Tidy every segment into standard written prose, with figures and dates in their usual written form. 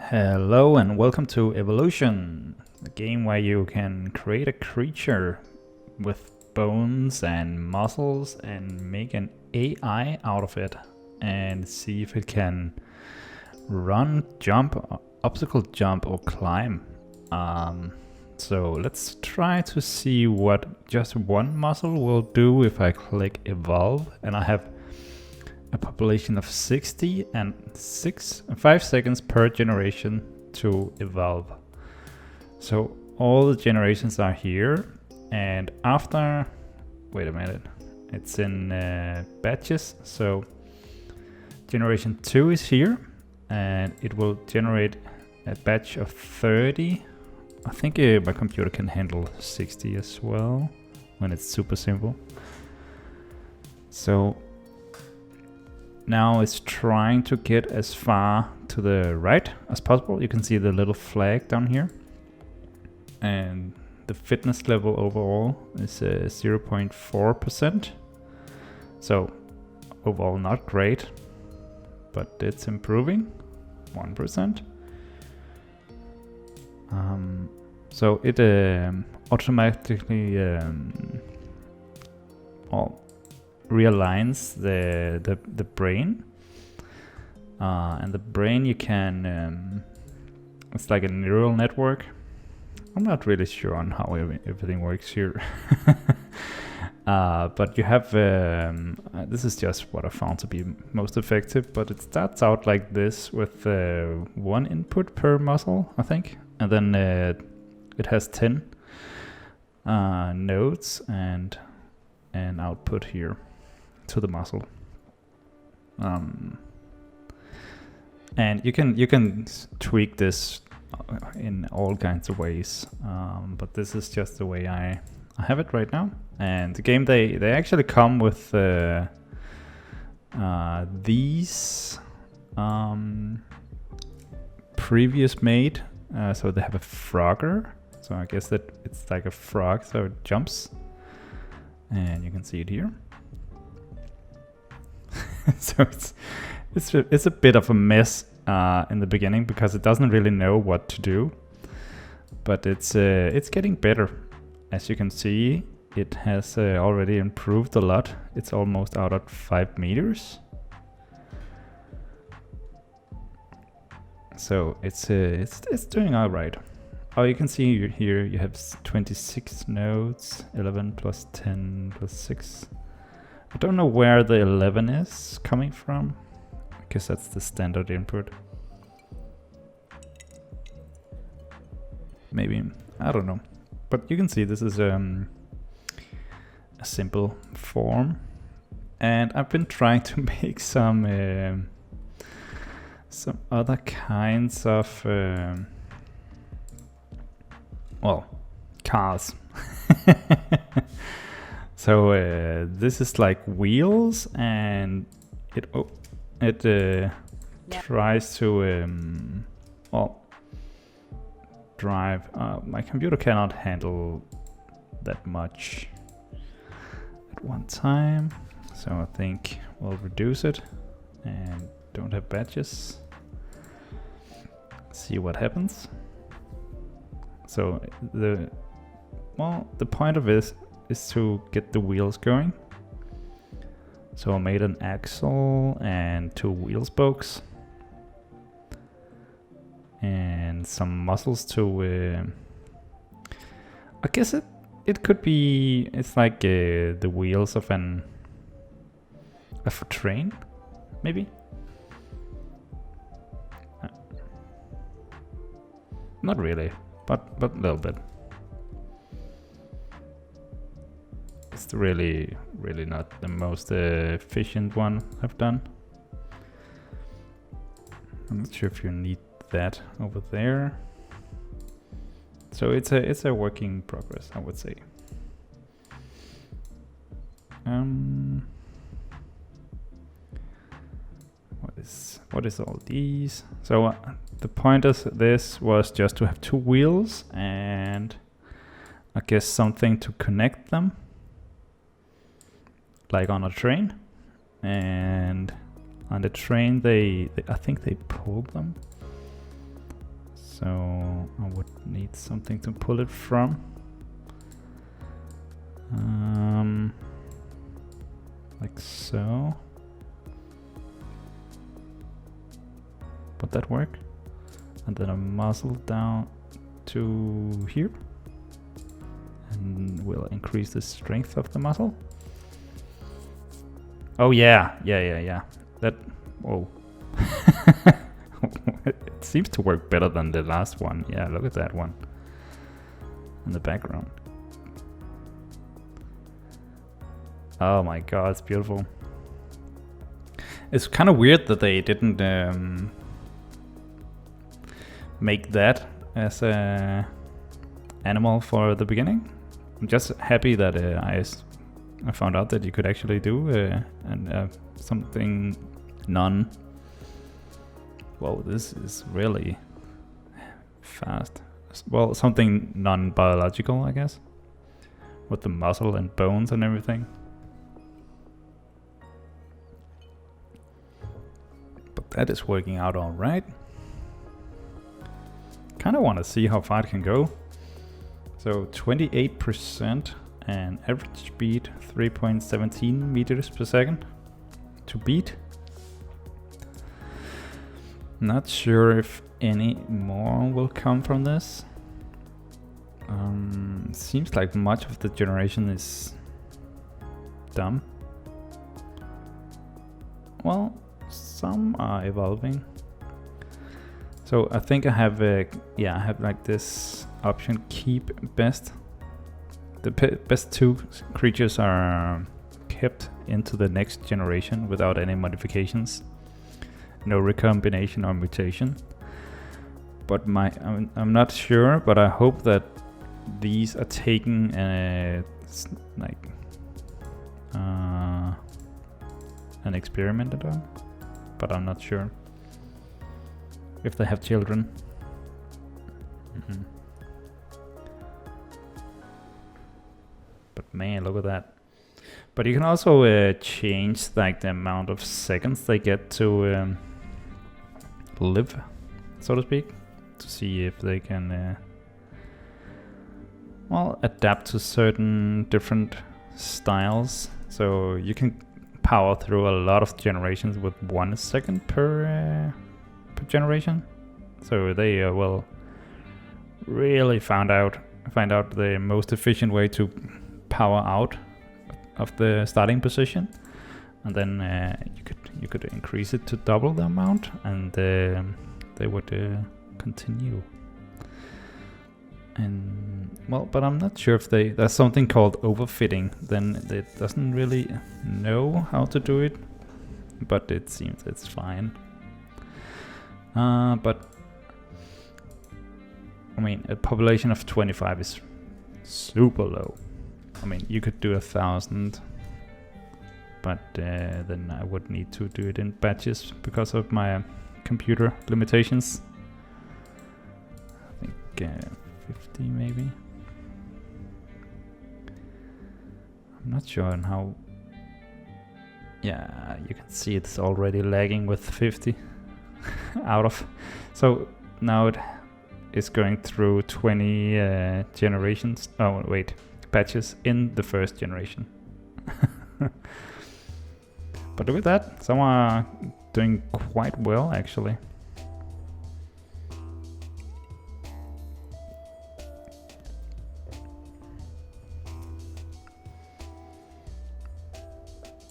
Hello and welcome to Evolution, a game where you can create a creature with bones and muscles and make an AI out of it and see if it can run, jump, obstacle jump or climb. So let's try to see what just one muscle will do if I click evolve, and I have a population of 60 and 5 seconds per generation to evolve. So all the generations are here, and after, wait a minute, it's in batches. So generation 2 is here, and it will generate a batch of 30. I think my computer can handle 60 as well when it's super simple. So now it's trying to get as far to the right as possible. You can see the little flag down here. And the fitness level overall is 0.4%. So overall not great, but it's improving, 1%. So it automatically realigns the brain, and the brain you can it's like a neural network. I'm not really sure on how everything works here. But you have this is just what I found to be most effective, but it starts out like this with 1 input per muscle, I think, and then it has 10 nodes and an output here to the muscle. And you can tweak this in all kinds of ways, but this is just the way I have it right now. And the game, they actually come with these previous made, so they have a Frogger, so I guess that it's like a frog, so it jumps, and you can see it here. So it's a bit of a mess in the beginning because it doesn't really know what to do, but it's getting better. As you can see, it has already improved a lot. It's almost out at 5 meters. So it's doing all right. Oh, you can see here you have 26 nodes, 11 plus 10 plus 6. I don't know where the 11 is coming from. I guess that's the standard input. Maybe, I don't know. But you can see this is a simple form. And I've been trying to make some other kinds of cars. So this is like wheels, and it tries to drive. My computer cannot handle that much at one time, so I think we'll reduce it and don't have batches. See what happens. So the point of this is to get the wheels going. So I made an axle and 2 wheel spokes and some muscles to I guess it could be, it's like the wheels of a train, maybe. Not really, but a little bit. It's really not the most efficient one I've done. I'm not sure if you need that over there. So it's a work in progress, I would say. What is all these? So the point of this was just to have 2 wheels and I guess something to connect them, like on a train. And on the train I think they pulled them. So I would need something to pull it from. Like so. Would that work? And then a muscle down to here. And we'll increase the strength of the muscle. Oh yeah. That, whoa. It seems to work better than the last one. Yeah, look at that one in the background. Oh my god, it's beautiful. It's kind of weird that they didn't make that as a animal for the beginning. I'm just happy that I found out that you could actually do something non. Whoa, this is really fast. Well, something non-biological, I guess, with the muscle and bones and everything. But that is working out all right. Kind of want to see how far it can go. So 28% and average speed 3.17 meters per second to beat. Not sure if any more will come from this. Seems like much of the generation is dumb. Well, some are evolving. So I think I have I have like this option, keep best. The best two creatures are kept into the next generation without any modifications. No recombination or mutation. But I'm not sure, but I hope that these are taken like an experimented on, but I'm not sure if they have children. But man, look at that. But you can also change like the amount of seconds they get to live, so to speak, to see if they can well, adapt to certain different styles. So you can power through a lot of generations with 1 second per generation. So they will really find out the most efficient way to power out of the starting position, and then you could increase it to double the amount, and they would continue. And well, but I'm not sure if there's something called overfitting. Then it doesn't really know how to do it, but it seems it's fine. But I mean, a population of 25 is super low. I mean, you could do 1,000, but then I would need to do it in batches because of my computer limitations. I think 50 maybe. I'm not sure on how. Yeah, you can see it's already lagging with 50 out of. So now it is going through 20 generations. Oh wait, batches in the first generation. But look at that, some are doing quite well actually.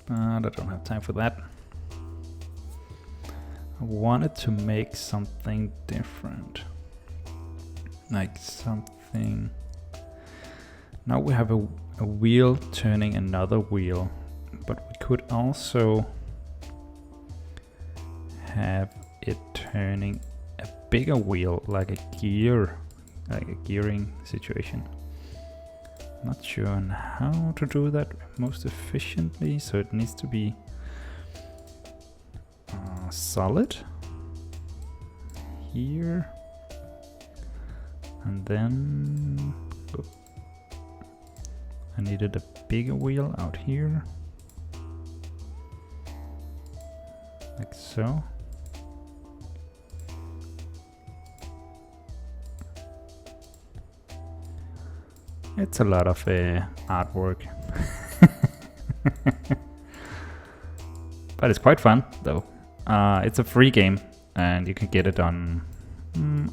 But I don't have time for that. I wanted to make something different. Like something. Now we have a wheel turning another wheel, but we could also have it turning a bigger wheel, like a gear, like a gearing situation. Not sure on how to do that most efficiently, so it needs to be solid here, and then I needed a bigger wheel out here, like so. It's a lot of artwork. But it's quite fun though. It's a free game and you can get it on...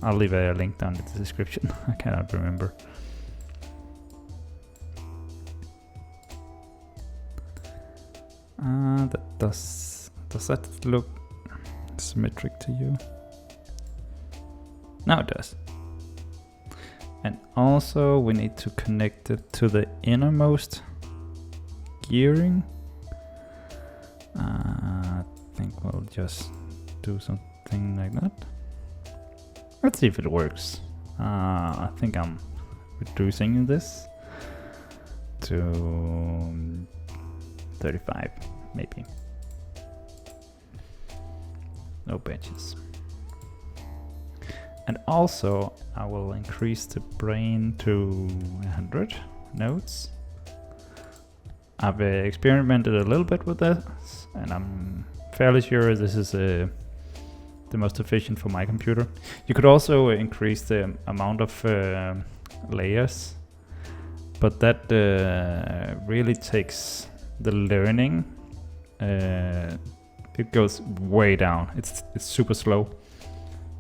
I'll leave a link down in the description. I cannot remember. Does that look symmetric to you? No, it does. And also we need to connect it to the innermost gearing. I think we'll just do something like that. Let's see if it works. I think I'm reducing this to 35, maybe. No batches. And also I will increase the brain to 100 nodes. I've experimented a little bit with this and I'm fairly sure this is the most efficient for my computer. You could also increase the amount of layers, but that really takes the learning. It goes way down. It's super slow,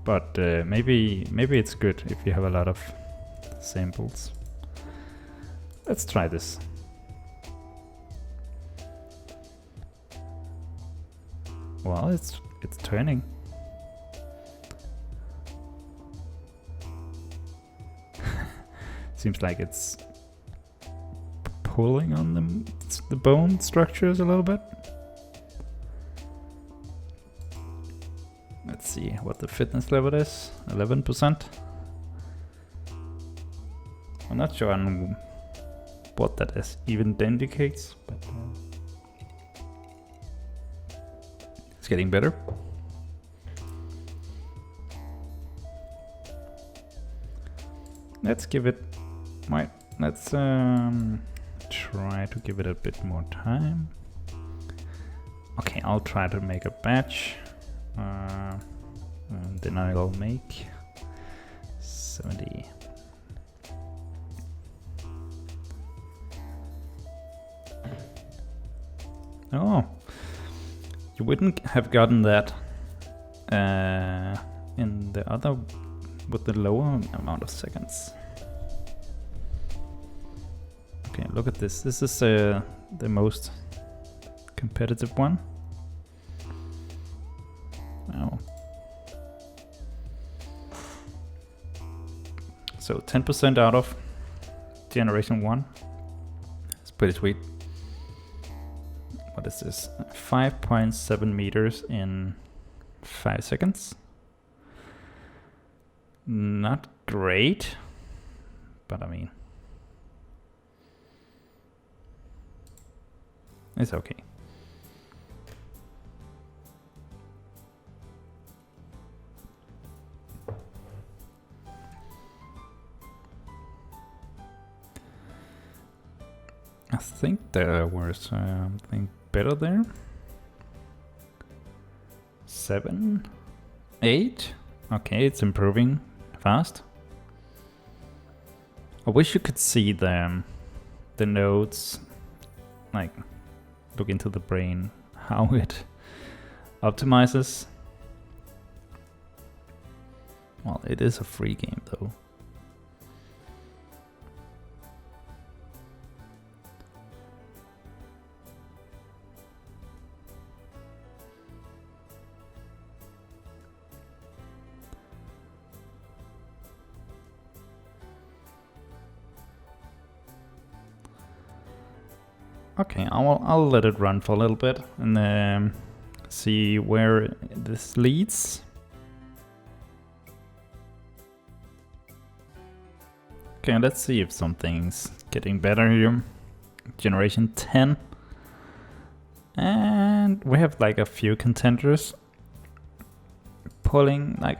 but maybe it's good if you have a lot of samples. Let's try this. Well, it's turning. Seems like it's pulling on the bone structures a little bit. Let's see what the fitness level is. 11%. I'm not sure on what that is even indicates, but it's getting better. Let's give it... let's try to give it a bit more time. Okay, I'll try to make a batch. And then I'll make 70. Oh, you wouldn't have gotten that in the other with the lower amount of seconds. Okay, look at this. This is the most competitive one. Oh. So 10% out of generation 1. It's pretty sweet. What is this? 5.7 meters in 5 seconds. Not great, but I mean, it's okay. I think there was something better there. 7, 8. Okay, it's improving fast. I wish you could see the nodes, like look into the brain, how it optimizes. Well, it is a free game though. Okay, I'll let it run for a little bit and see where this leads. Okay, let's see if something's getting better here. Generation 10. And we have like a few contenders pulling like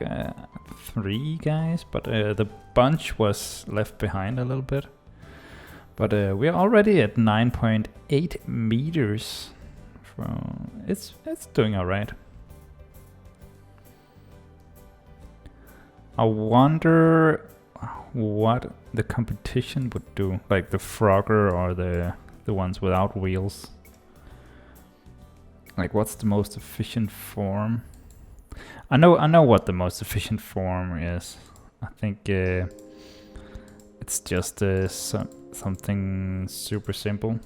3 guys, but the bunch was left behind a little bit. But we're already at 9.8 meters. It's doing alright. I wonder what the competition would do, like the Frogger or the ones without wheels. Like, what's the most efficient form? I know what the most efficient form is. I think it's just something super simple.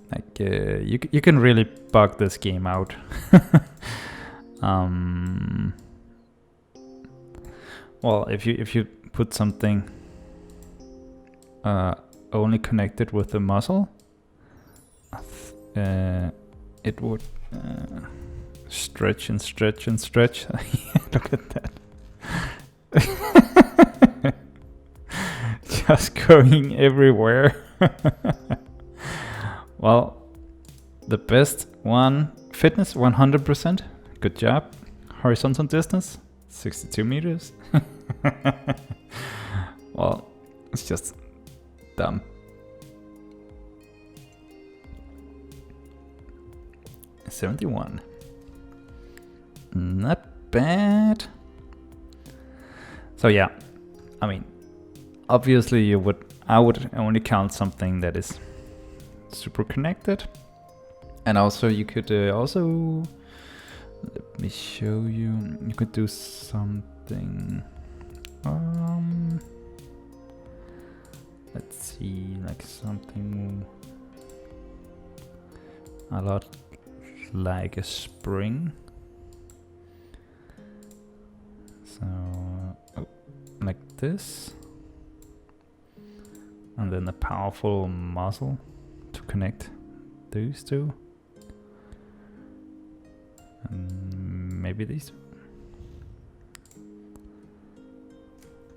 Like you can really bug this game out. Well, if you put something only connected with the muzzle, it would stretch and stretch and stretch. Look at that. Just going everywhere. Well, the best one, fitness 100%. Good job. Horizontal distance 62 meters. Well, it's just dumb. $71. Not bad. So yeah, I mean, obviously I would only count something that is super connected. And also you could also, let me show you, you could do something, let's see, like something a lot like a spring. So like this, and then a powerful muzzle to connect those two, and maybe these.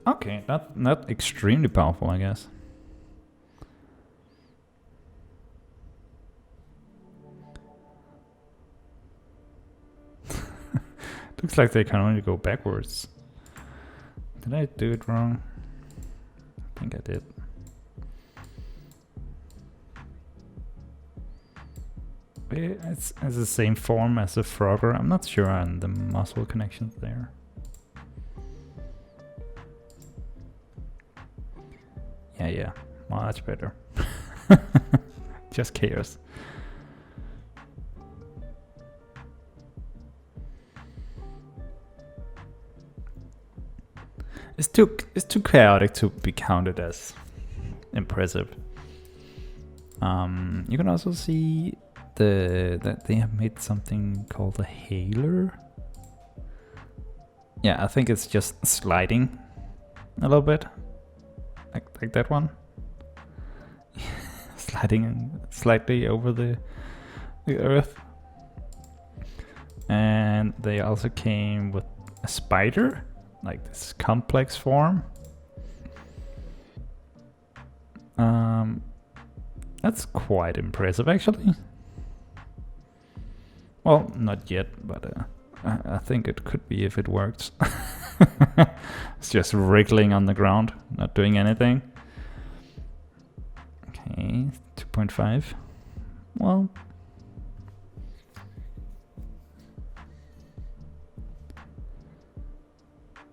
Okay, not extremely powerful, I guess. Looks like they can only go backwards. Did I do it wrong? I think I did. It's the same form as the Frogger. I'm not sure on the muzzle connections there. Yeah, much better. Just chaos. It's too chaotic to be counted as impressive. You can also see that they have made something called a hailer. Yeah, I think it's just sliding a little bit, like that one. Sliding slightly over the earth. And they also came with a spider, like this complex form. That's quite impressive, actually. Well, not yet, but I think it could be if it works. It's just wriggling on the ground, not doing anything. Okay, 2.5. Well,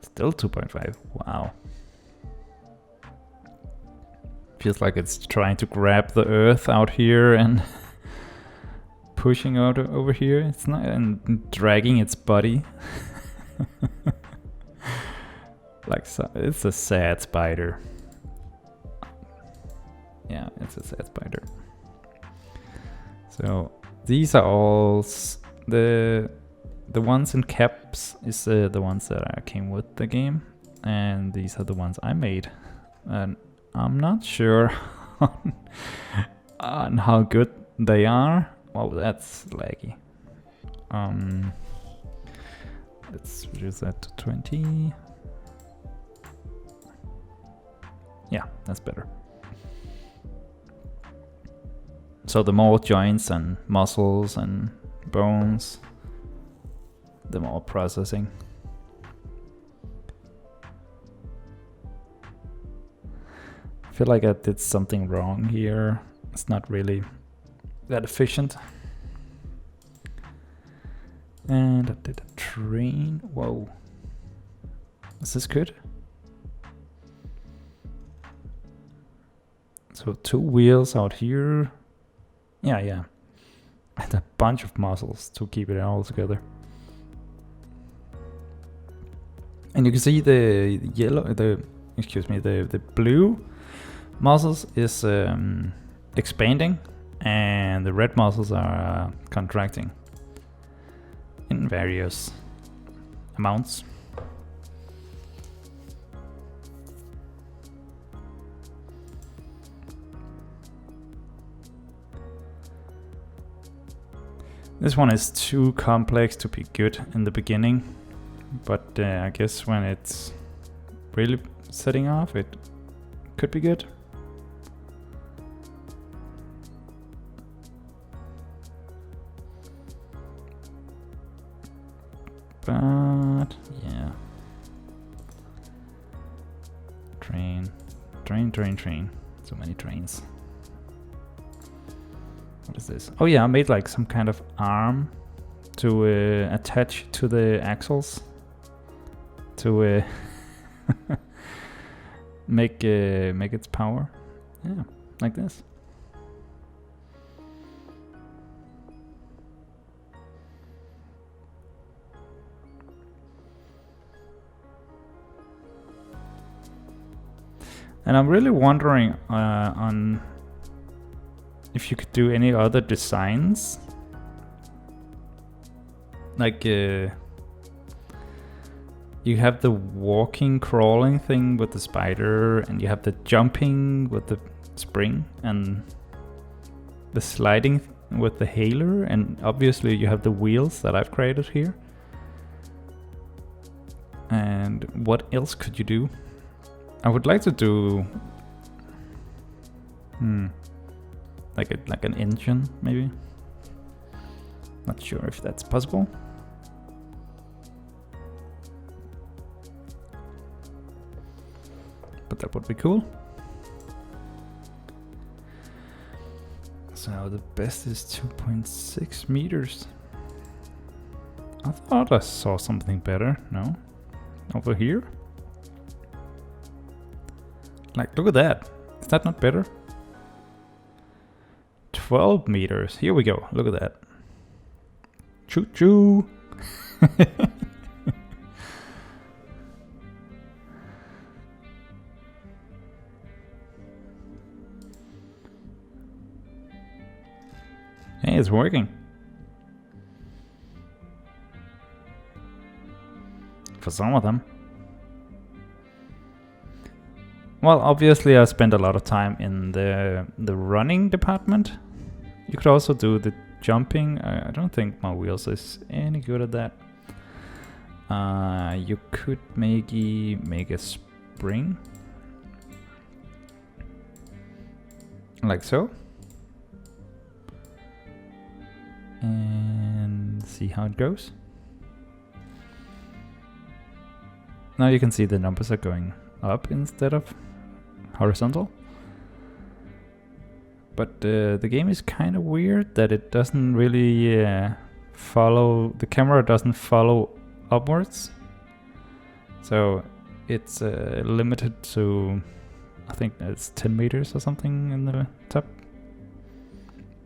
still 2.5. Wow. Feels like it's trying to grab the earth out here and pushing out over here. It's not, and dragging its body. Like, so, it's a sad spider. Yeah, it's a sad spider. So these are all the ones in caps is the ones that came with the game, and these are the ones I made. And I'm not sure on how good they are. Well, that's laggy. Let's reduce that to 20. Yeah, that's better. So the more joints and muscles and bones, the more processing. I feel like I did something wrong here. It's not really that efficient. And I did a train. Whoa. Is this good? So 2 wheels out here. Yeah. And a bunch of muscles to keep it all together. And you can see the blue muscles is expanding, and the red muscles are contracting in various amounts. This one is too complex to be good in the beginning, but I guess when it's really setting off, it could be good. But yeah. Train. So many trains. What is this? Oh yeah, I made like some kind of arm to attach to the axles to make its power. Yeah, like this. And I'm really wondering on if you could do any other designs, like you have the walking, crawling thing with the spider, and you have the jumping with the spring, and the sliding with the hailer, and obviously you have the wheels that I've created here. And what else could you do? I would like to do like an engine, maybe. Not sure if that's possible. But that would be cool. So the best is 2.6 meters. I thought I saw something better. No? Over here? Like, look at that. Is that not better? 12 meters. Here we go. Look at that. Choo choo. Hey, it's working. For some of them. Well, obviously I spent a lot of time in the running department. You could also do the jumping. I don't think my wheels is any good at that. You could maybe make a spring. Like so. And see how it goes. Now you can see the numbers are going up instead of horizontal. But the game is kind of weird that it doesn't really follow, the camera doesn't follow upwards. So it's limited to, I think it's 10 meters or something in the top.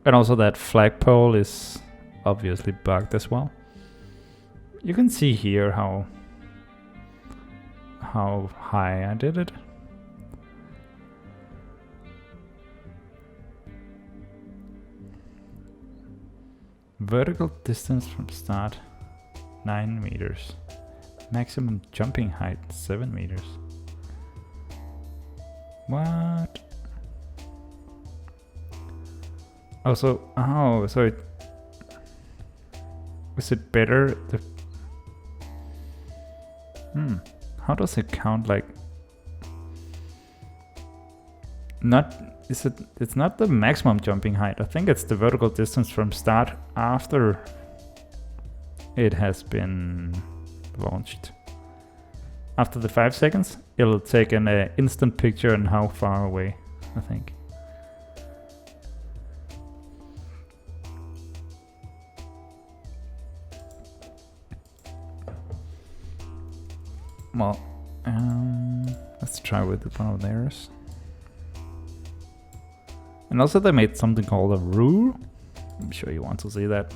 And also that flagpole is obviously bugged as well. You can see here how high I did it. Vertical distance from start 9 meters. Maximum jumping height 7 meters. What? Oh, so it, is it better? How does it count? Like, it's not the maximum jumping height. I think it's the vertical distance from start after it has been launched. After the 5 seconds, it'll take an instant picture on how far away, I think. Well, let's try with one of theirs. And also they made something called a rule. I'm sure you want to see that.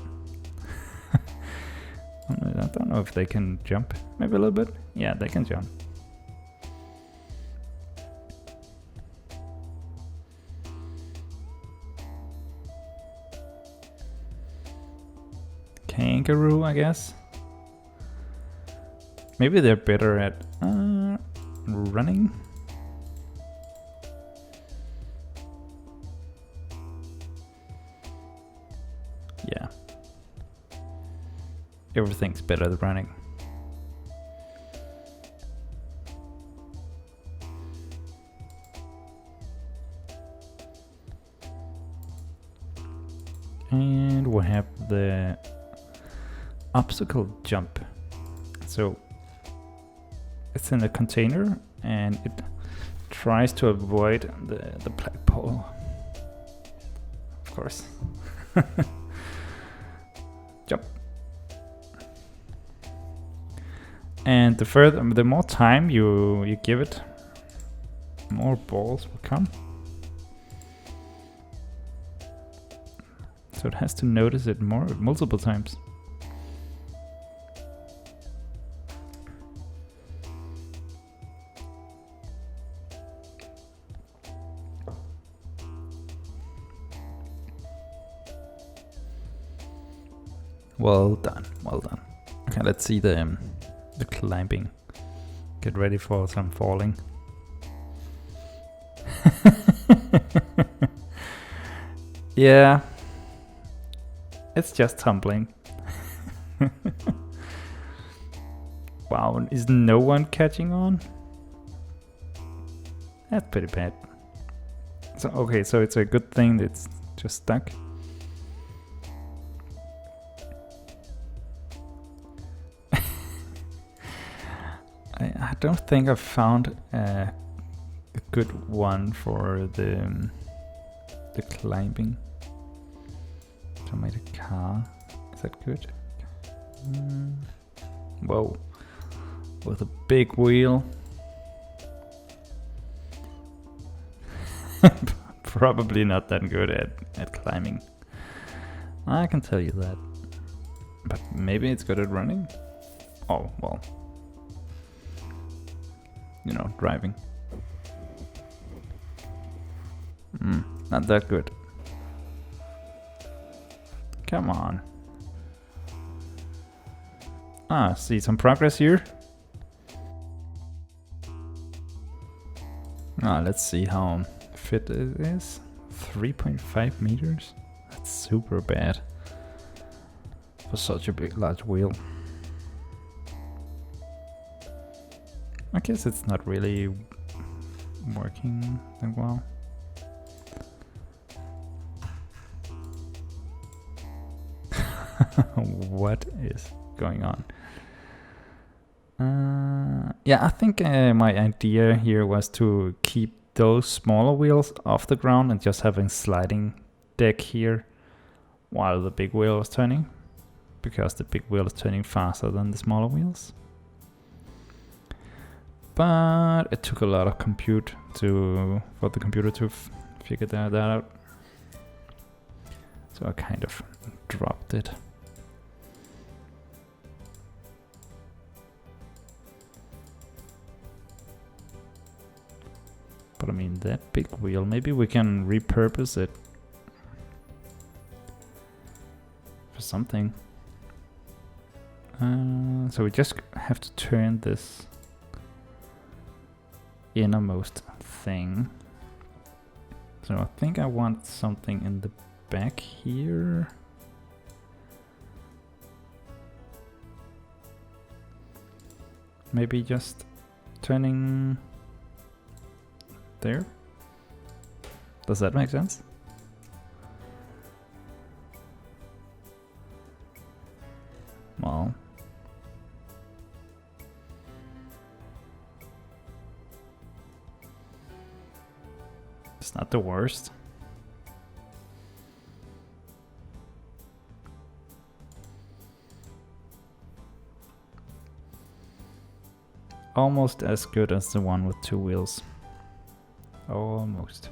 I don't know if they can jump. Maybe a little bit. Yeah, they can jump. Kangaroo, I guess. Maybe they're better at running. Yeah. Everything's better than running. And we have the obstacle jump. So it's in a container and it tries to avoid the flagpole. Of course. Jump. And the more time you give it, more balls will come. So it has to notice it multiple times. Well done, well done. Okay, let's see the climbing. Get ready for some falling. Yeah, it's just tumbling. Wow, is no one catching on? That's pretty bad. So okay, so it's a good thing that it's just stuck. I don't think I've found a good one for the climbing. So I made a car. Is that good? Whoa. With a big wheel. Probably not that good at climbing. I can tell you that. But maybe it's good at running? Oh, well. You know, driving. Not that good. Come on. See some progress here. Let's see how fit it is. 3.5 meters. That's super bad for such a large wheel. I guess it's not really working that well. What is going on? Yeah, I think my idea here was to keep those smaller wheels off the ground and just having sliding deck here while the big wheel is turning, because the big wheel is turning faster than the smaller wheels. But it took a lot of compute for the computer to figure that out. So I kind of dropped it. But I mean, that big wheel, maybe we can repurpose it for something. So we just have to turn this innermost thing. So I think I want something in the back here. Maybe just turning there. Does that make sense? Well, it's not the worst. Almost as good as the one with two wheels. Almost.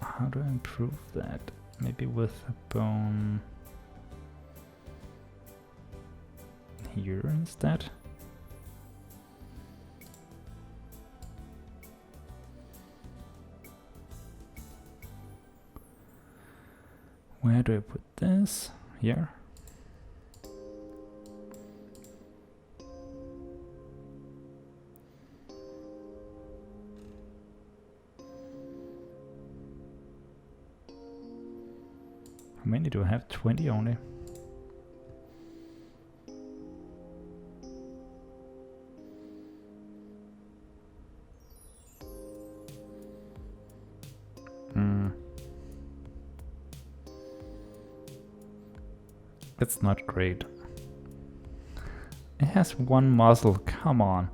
How do I improve that? Maybe with a bone here instead. Where do I put this? Here? How many do I have? 20 only. It's not great. It has one muzzle, come on.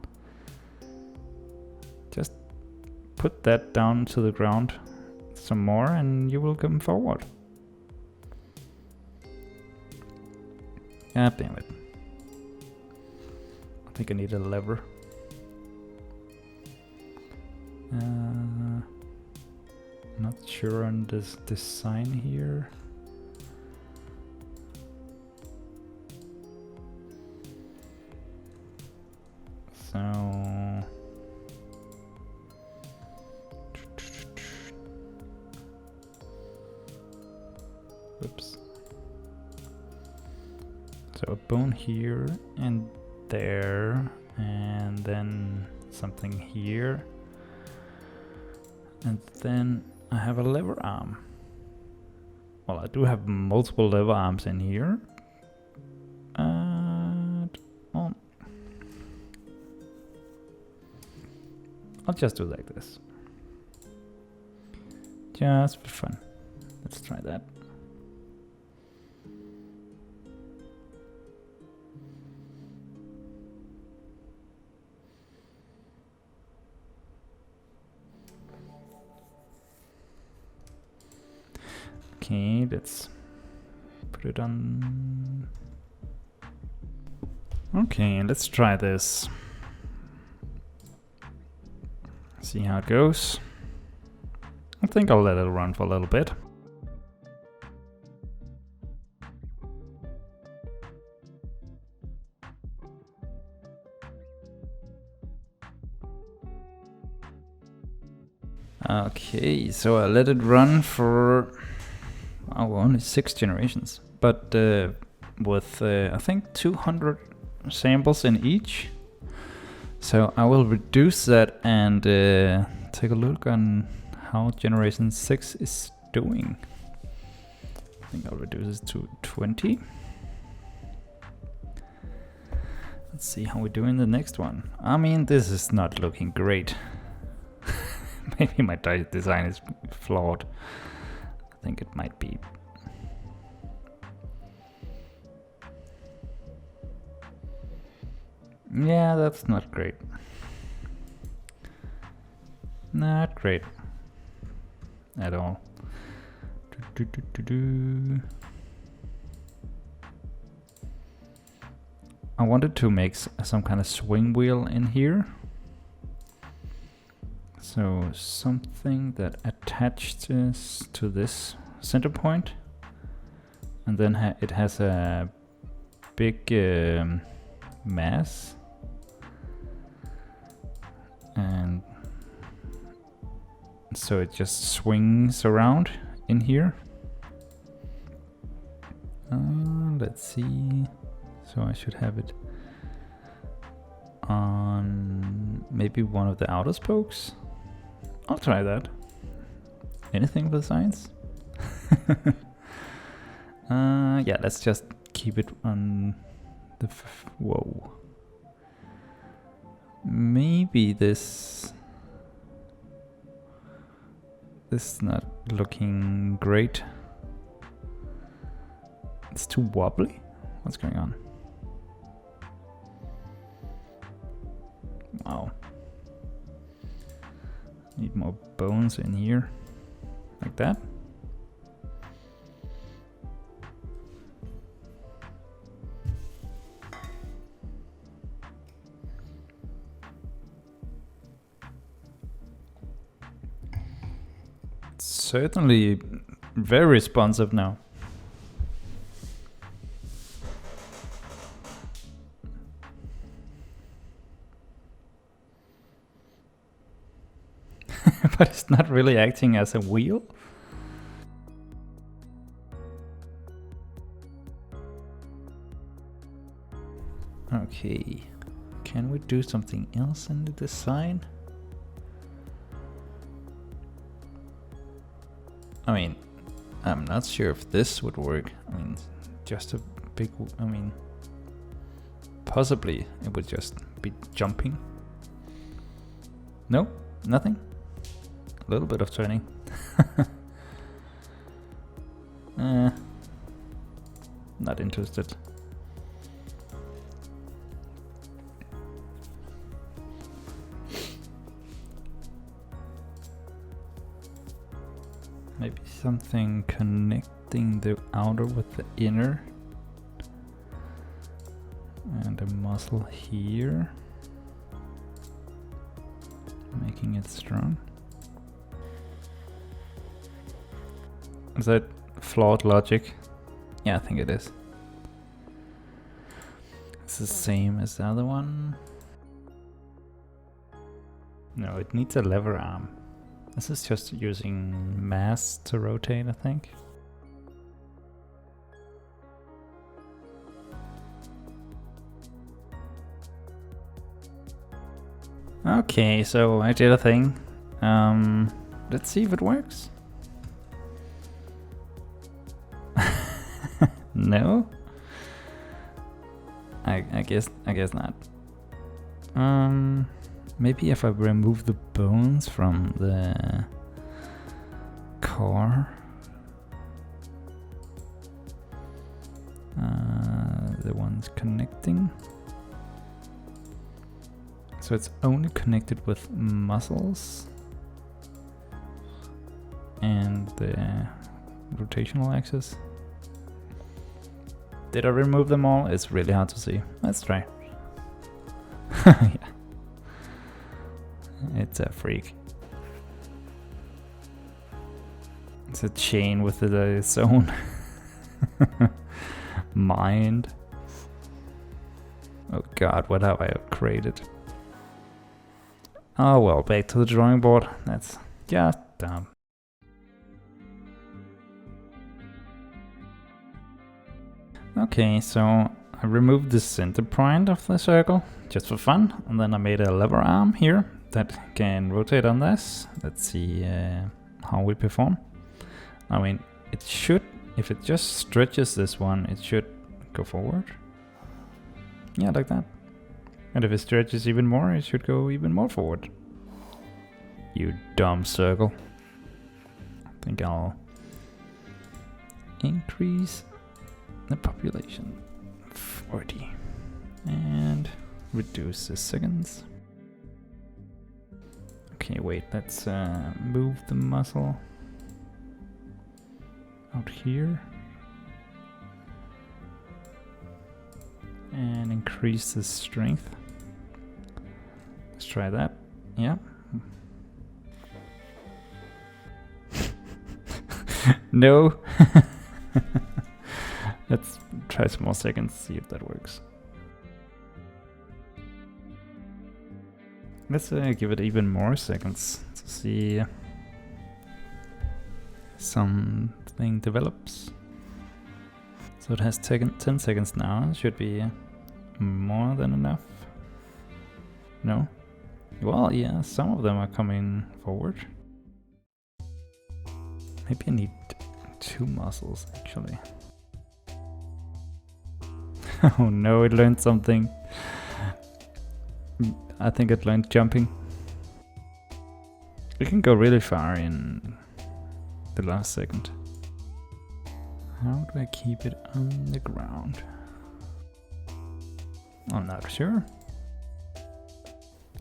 Just put that down to the ground some more and you will come forward. God damn it. I think I need a lever. Not sure on this design here. So whoops. So a bone here and there, and then something here, and then I have a lever arm. Well, I do have multiple lever arms in here. Well, I'll just do it like this. Just for fun. Let's try that. Okay, let's put it on. Okay, let's try this. See how it goes. I think I'll let it run for a little bit. Okay, so I let it run for only 6 generations, but with I think 200 samples in each. So I will reduce that and take a look on how generation 6 is doing. I think I'll reduce it to 20. Let's see how we do in the next one. I mean, this is not looking great. Maybe my design is flawed. I think it might be. Yeah, that's not great. Not great at all. I wanted to make some kind of swing wheel in here. So something that attaches to this center point, and then it has a big mass, and so it just swings around in here. Let's see. So I should have it on maybe one of the outer spokes. I'll try that. Anything with science? Yeah, let's just keep it on the whoa. Maybe this is not looking great. It's too wobbly. What's going on? Wow. Need more bones in here. Like that. It's certainly very responsive now. But it's not really acting as a wheel. Okay, can we do something else in the design? I mean, I'm not sure if this would work. I mean, just a big, I mean, possibly it would just be jumping. No, nothing. A little bit of turning. Not interested. Maybe something connecting the outer with the inner. And a muscle here. Making it strong. Is that flawed logic? Yeah, I think it is. It's the same as the other one. No, it needs a lever arm. This is just using mass to rotate, I think. Okay, so I did a thing. Let's see if it works. No? I guess not. Maybe if I remove the bones from the core. The ones connecting. So it's only connected with muscles and the rotational axis. Did I remove them all? It's really hard to see. Let's try. Yeah. It's a freak. It's a chain with its own mind. Oh god, what have I created? Oh well, back to the drawing board. That's just dumb. Okay, so I removed the center point of the circle just for fun, and then I made a lever arm here that can rotate on this. Let's see how we perform. I mean, it should, if it just stretches this one, it should go forward. Yeah, like that. And if it stretches even more, it should go even more forward. You dumb circle. I think I'll increase the population 40 and reduce the seconds. Okay, wait, let's move the muscle out here and increase the strength. Let's try that. Yeah. No. Let's try some more seconds, see if that works. Let's give it even more seconds to see something develops. So it has 10 seconds now. It should be more than enough. No? Well, yeah, some of them are coming forward. Maybe I need 2 muscles actually. Oh no, it learned something. I think it learned jumping. It can go really far in the last second. How do I keep it on the ground? I'm not sure.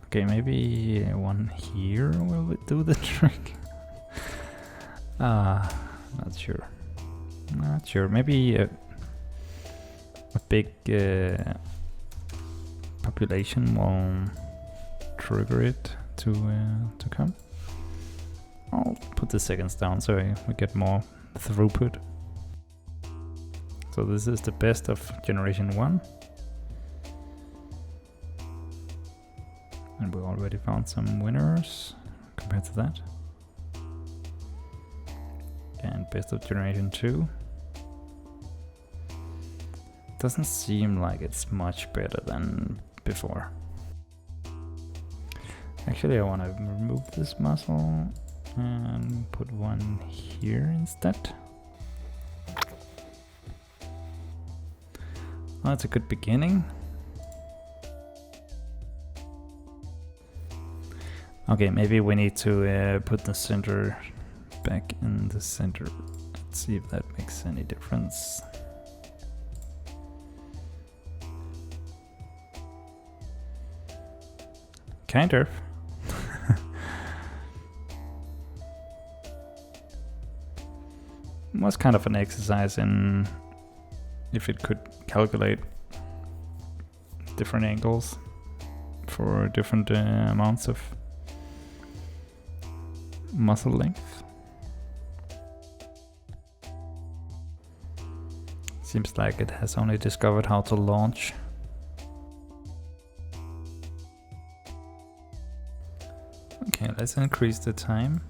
Okay, maybe one here will do the trick. Not sure. Not sure. Maybe a big population will trigger it to come. I'll put the seconds down so we get more throughput. So this is the best of generation 1. And we already found some winners compared to that. And best of generation 2. Doesn't seem like it's much better than before. Actually, I want to remove this muzzle and put one here instead. Well, that's a good beginning. Okay, maybe we need to put the center back in the center. Let's see if that makes any difference. Kind of. It was kind of an exercise in if it could calculate different angles for different amounts of muzzle length. Seems like it has only discovered how to launch. Okay, let's increase the time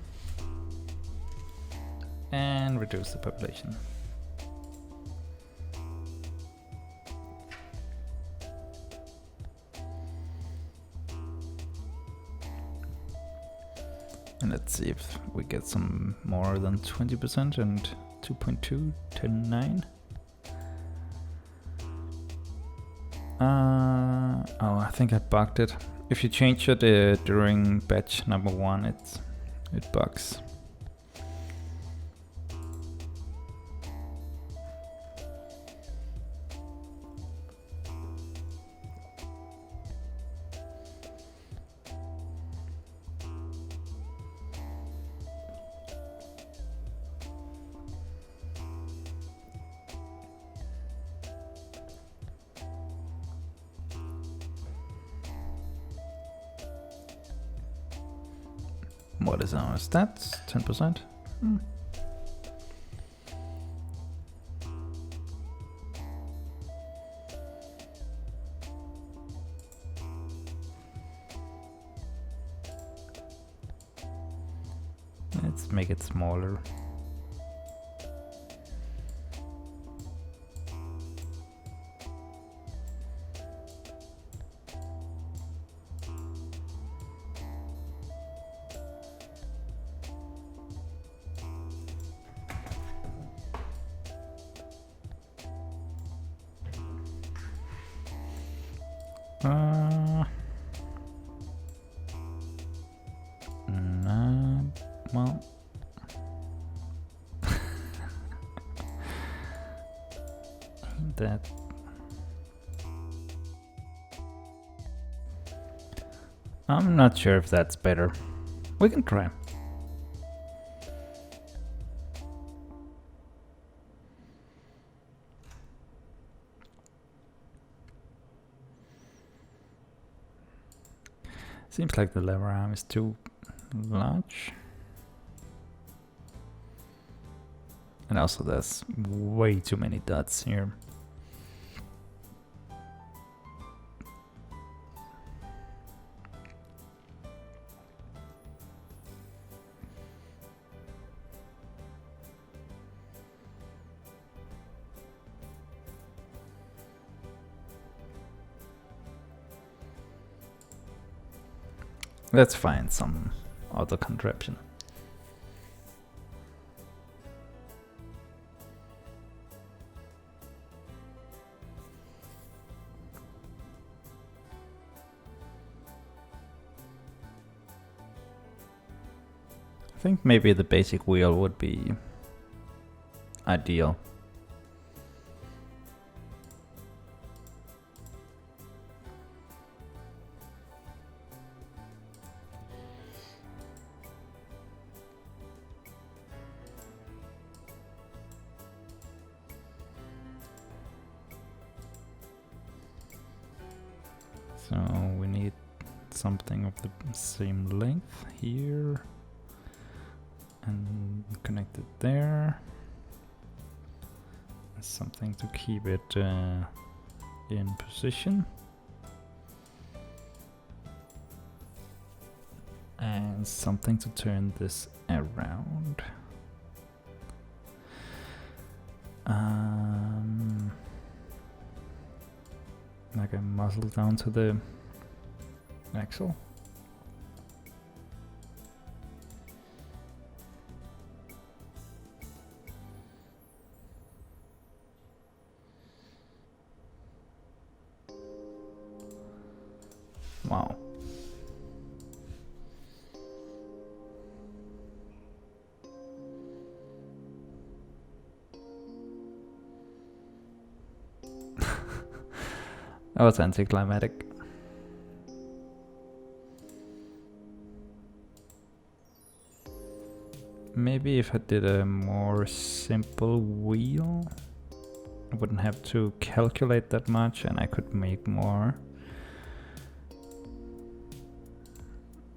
and reduce the population. And let's see if we get some more than 20% and 2.2 to 9. Oh, I think I bugged it. If you change it during batch number 1, it bugs. What is our stats? 10%? Let's make it smaller. No, well, that I'm not sure if that's better. We can try. Seems like the lever arm is too large. And also there's way too many dots here. Let's find some other contraption. I think maybe the basic wheel would be ideal. So we need something of the same length here. and connect it there. Something to keep it in position. And something to turn this around. Like a muzzle down to the axle. Wow. That was anticlimactic. Maybe if I did a more simple wheel, I wouldn't have to calculate that much and I could make more.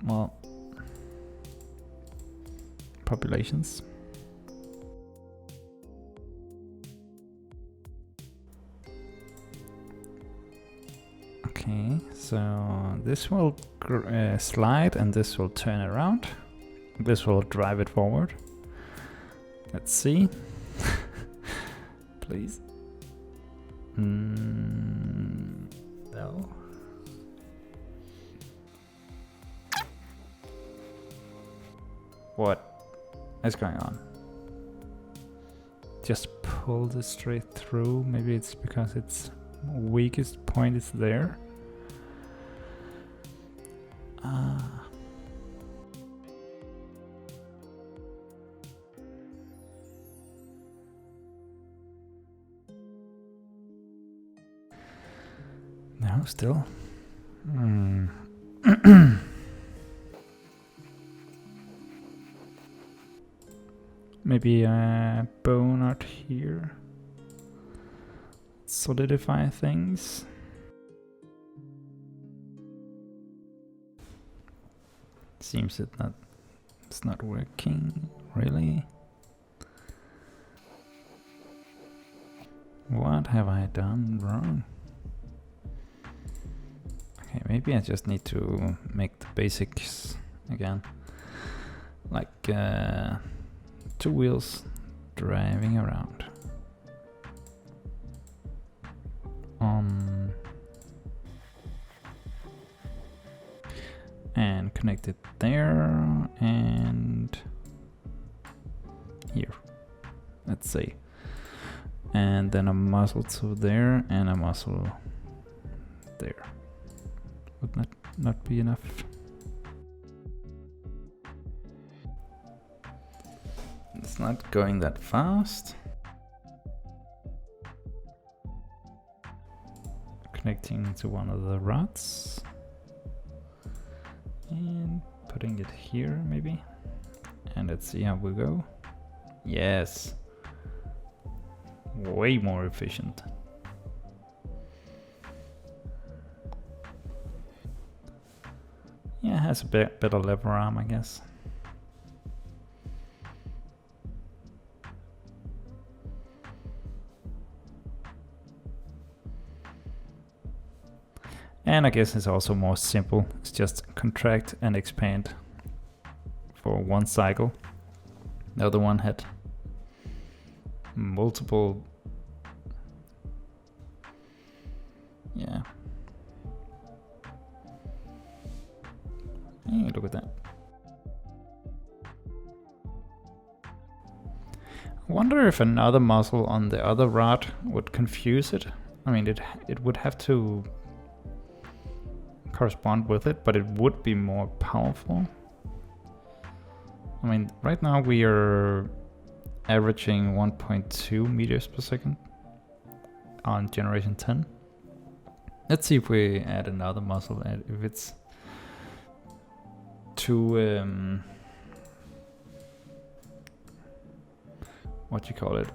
Well, populations. Okay, so this will slide and this will turn around. This will drive it forward. Let's see. Please. No. What is going on? Just pull this straight through. Maybe it's because its weakest point is there. No, still. Maybe a bone out here. Solidify things. Seems it's not working, really. What have I done wrong? Okay, maybe I just need to make the basics again. Like 2 wheels driving around. And connect it there and here. Let's see. And then a muzzle to there and a muzzle there. Would not be enough. It's not going that fast. Connecting to one of the rods. And putting it here maybe. And let's see how we go. Yes. Way more efficient. Yeah, it has a better lever arm, I guess. And I guess it's also more simple. It's just contract and expand for one cycle. The other one had multiple. Yeah. Hey, look at that. I wonder if another muzzle on the other rod would confuse it. I mean, it would have to correspond with it, but it would be more powerful. I mean, right now we are averaging 1.2 meters per second on generation 10. Let's see if we add another muzzle and if it's too what you call it,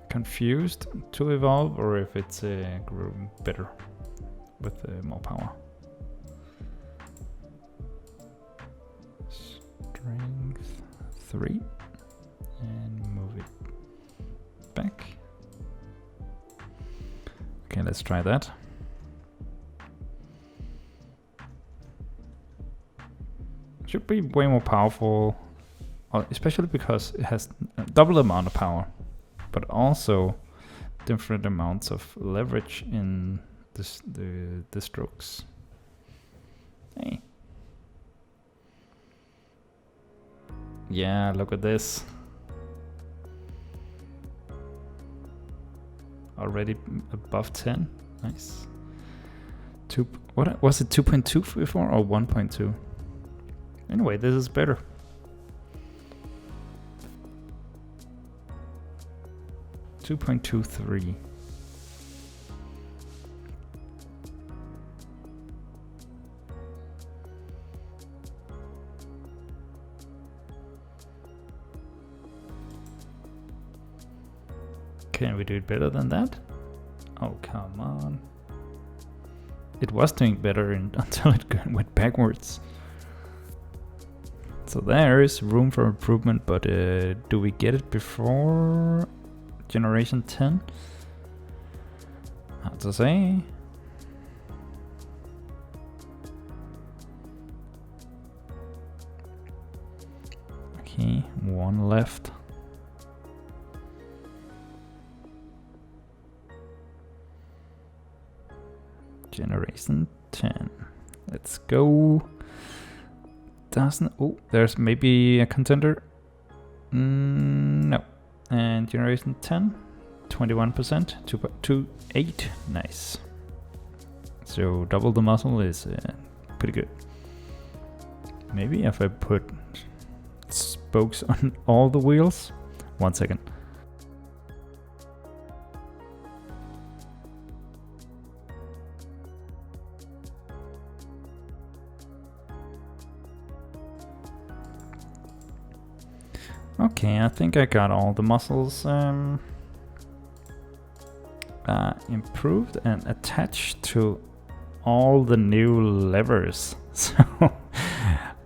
confused to evolve, or if it's better with more power. 3 and move it back. Okay, let's try that. Should be way more powerful, especially because it has double the amount of power, but also different amounts of leverage in the strokes. Hey. Yeah, look at this. Already above 10. Nice. What was it, 2.2 before or 1.2? Anyway, this is better. $2.23. Can we do it better than that? Oh, come on. It was doing better until it went backwards. So there is room for improvement, but do we get it before generation 10? Hard to say. Okay, one left. Generation 10. Let's go. Oh, there's maybe a contender. No. And generation 10, 21%, 2.28. Nice. So double the muscle is pretty good. Maybe if I put spokes on all the wheels. 1 second. Okay, I think I got all the muscles improved and attached to all the new levers. So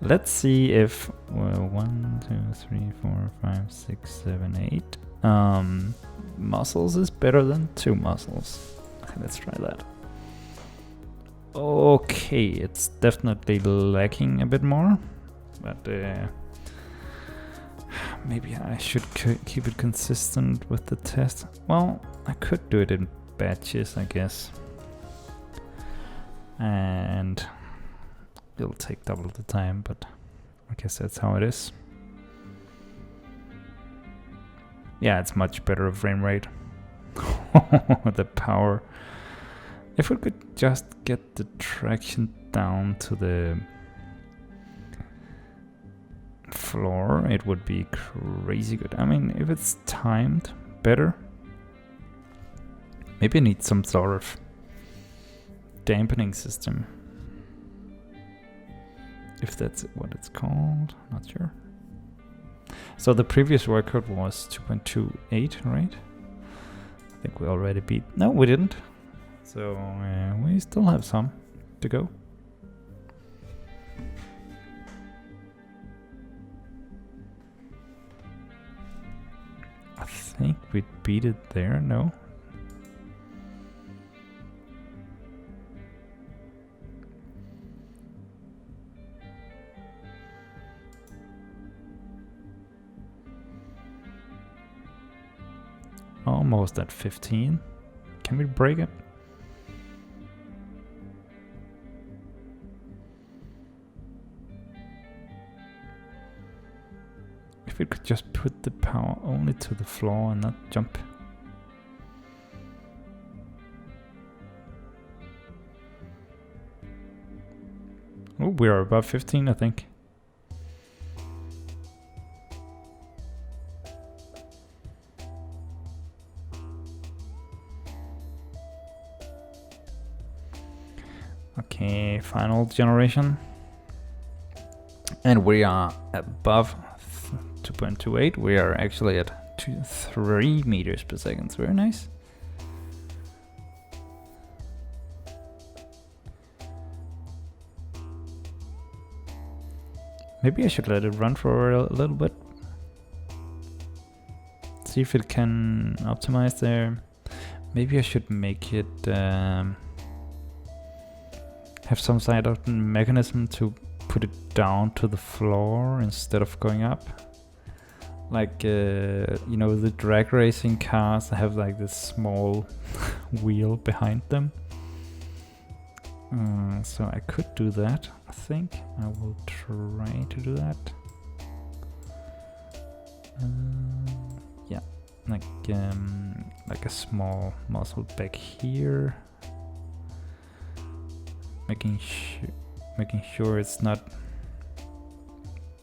let's see if 1, 2, 3, 4, 5, 6, 7, 8 muscles is better than 2 muscles. Let's try that. Okay, it's definitely lacking a bit more, but maybe I should keep it consistent with the test. Well, I could do it in batches, I guess. And it'll take double the time, but I guess that's how it is. Yeah, it's much better frame rate. The power. If we could just get the traction down to the floor, it would be crazy good. I mean, if it's timed better, maybe I need some sort of dampening system, if that's what it's called. Not sure. So the previous record was 2.28, right? I think we already beat. No, we didn't. So we still have some to go. I think we beat it there. No. Almost at 15. Can we break it? If we could just put the power only to the floor and not jump. Oh, we are above 15, I think. Okay, final generation. And we are above 2.28. We are actually at 3 meters per second. Very nice. Maybe I should let it run for a little bit. see if it can optimize there. Maybe I should make it have some sort of mechanism to put it down to the floor instead of going up. Like, you know, the drag racing cars have like this small wheel behind them. So I could do that, I think. I will try to do that. Yeah, like a small muzzle back here. Making sure it's not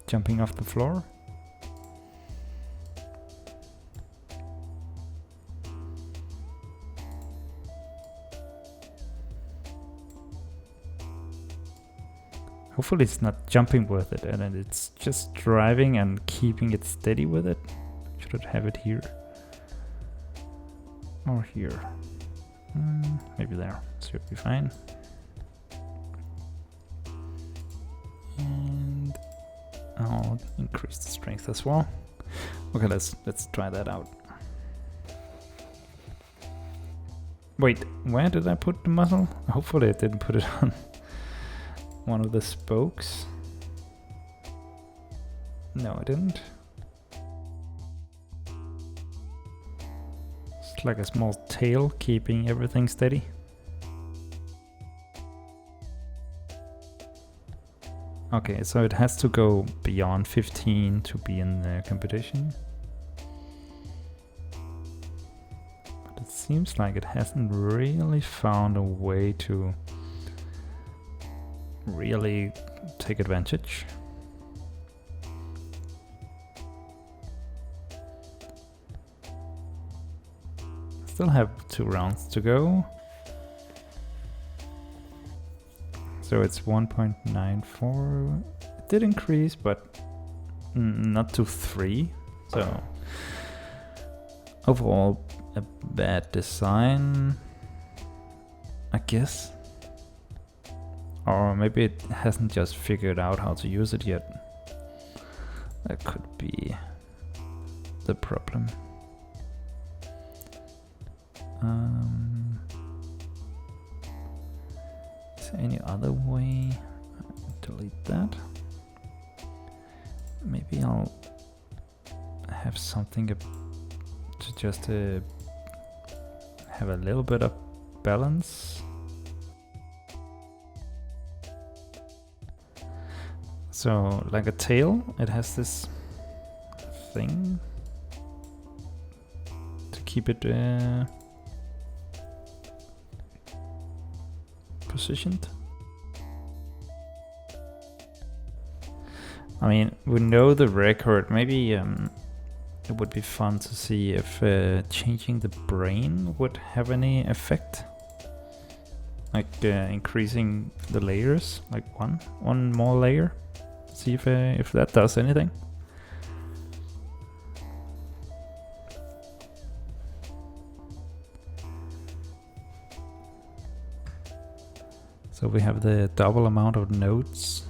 jumping off the floor. Hopefully it's not jumping with it and then it's just driving and keeping it steady with it. Should I have it here? Or here? Maybe there. Should be fine. And I'll increase the strength as well. Okay, let's try that out. Wait, where did I put the muzzle? Hopefully I didn't put it on one of the spokes. No, I didn't. It's like a small tail keeping everything steady. Okay, so it has to go beyond 15 to be in the competition. But it seems like it hasn't really found a way to really take advantage. Still have 2 rounds to go. So it's 1.94. It did increase, but not to 3. So overall, a bad design, I guess. Or maybe it hasn't just figured out how to use it yet. That could be the problem. Is there any other way? Delete that. Maybe I'll have something to just have a little bit of balance. So, like a tail, it has this thing to keep it positioned. I mean, we know the record. Maybe it would be fun to see if changing the brain would have any effect. Like increasing the layers, like one more layer. See if that does anything. So we have the double amount of nodes.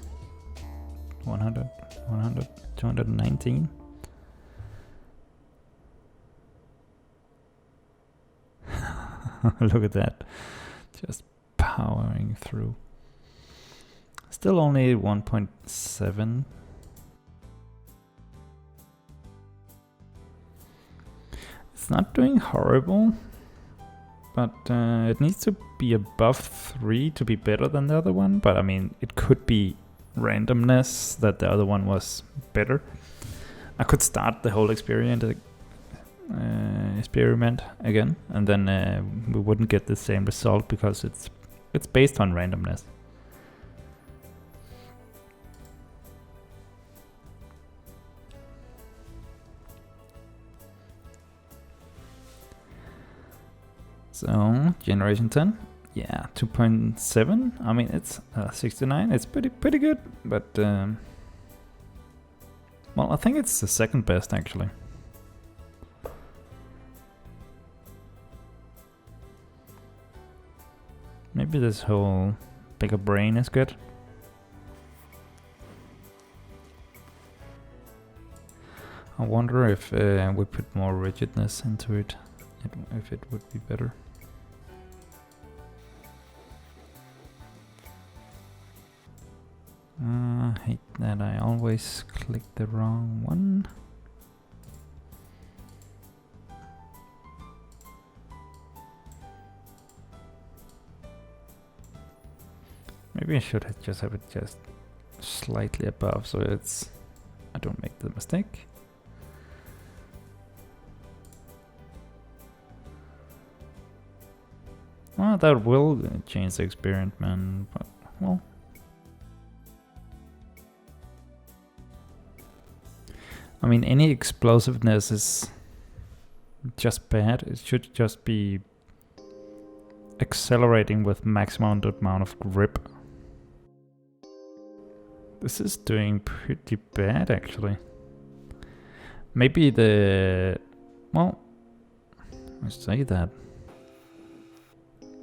100, 100, 219. Look at that. Just powering through. Still only 1.7. It's not doing horrible, but it needs to be above 3 to be better than the other one. But I mean, it could be randomness that the other one was better. I could start the whole experiment again, and then we wouldn't get the same result because it's based on randomness. So, generation 10, yeah, 2.7. I mean, it's 69. It's pretty good, but well, I think it's the second best actually. Maybe this whole bigger brain is good. I wonder if we put more rigidness into it, if it would be better. I hate that I always click the wrong one. Maybe I should just have it just slightly above, so I don't make the mistake. Well, that will change the experiment, but well. I mean, any explosiveness is just bad. It should just be accelerating with maximum amount of grip. This is doing pretty bad, actually. Maybe well, I say that.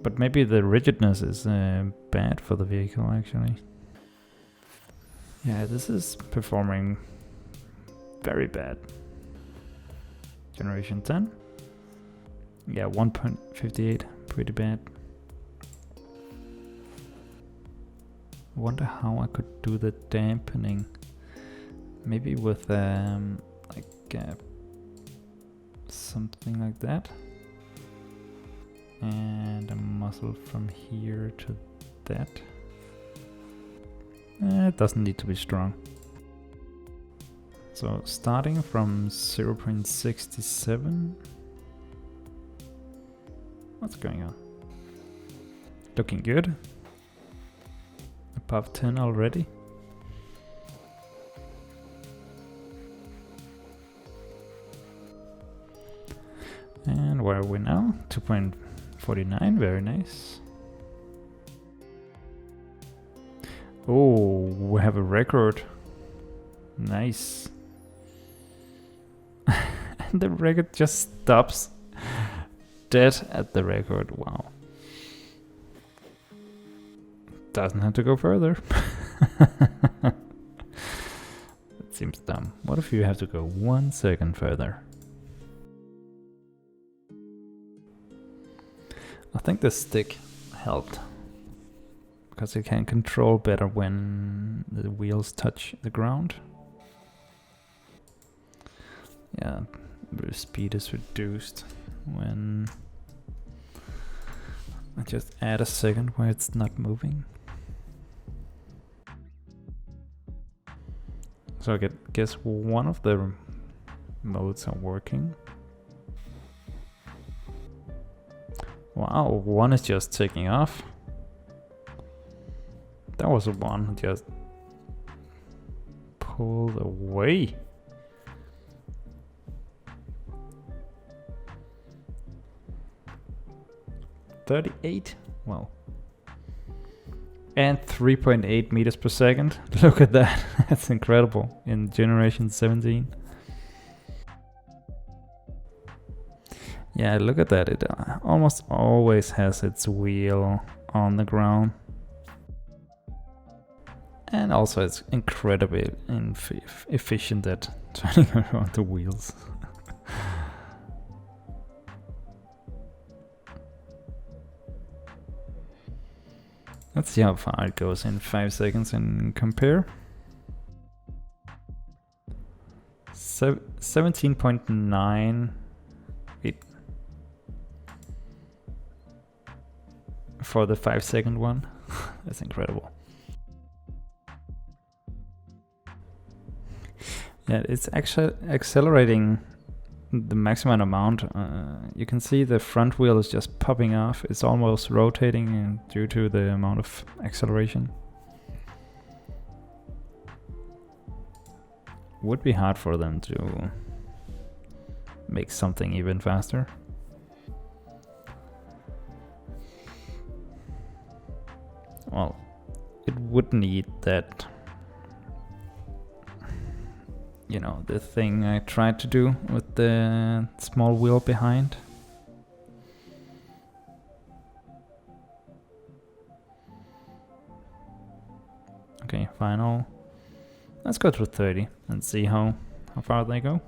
But maybe the rigidness is bad for the vehicle, actually. Yeah, this is performing very bad. Generation 10. Yeah, 1.58, pretty bad. I wonder how I could do the dampening. Maybe with something like that. And a muzzle from here to that. It doesn't need to be strong. So starting from 0.67. What's going on? Looking good. Above 10 already. And where are we now? 2.49, very nice. Oh, we have a record. Nice. And the record just stops dead at the record. Wow. Doesn't have to go further. That seems dumb. What if you have to go 1 second further? I think the stick helped, because you can control better when the wheels touch the ground. Yeah, the speed is reduced when I just add a second where it's not moving. So I guess one of the modes are working. Wow, one is just taking off. That was the one who just pulled away. $38? Wow. And 3.8 meters per second. Look at that. That's incredible in generation 17. Yeah, look at that. It almost always has its wheel on the ground. And also it's incredibly efficient at turning around the wheels. Let's see how far it goes in 5 seconds and compare. 17.9 for the 5 second one. That's incredible. Yeah, it's actually accelerating the maximum amount. You can see the front wheel is just popping off. It's almost rotating due to the amount of acceleration. Would be hard for them to make something even faster. Well, it would need that, you know, the thing I tried to do with the small wheel behind. Okay, final. Let's go to 30 and see how how far they go.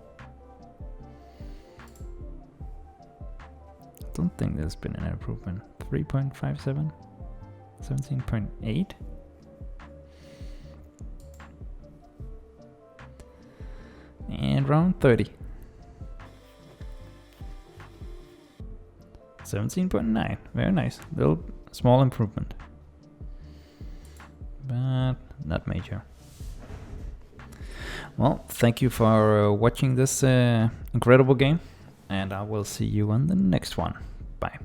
I don't think there's been an improvement. 3.57, 17.8. And round 30. 17.9, very nice. Little small improvement, but not major. Well, thank you for watching this incredible game, and I will see you on the next one. Bye.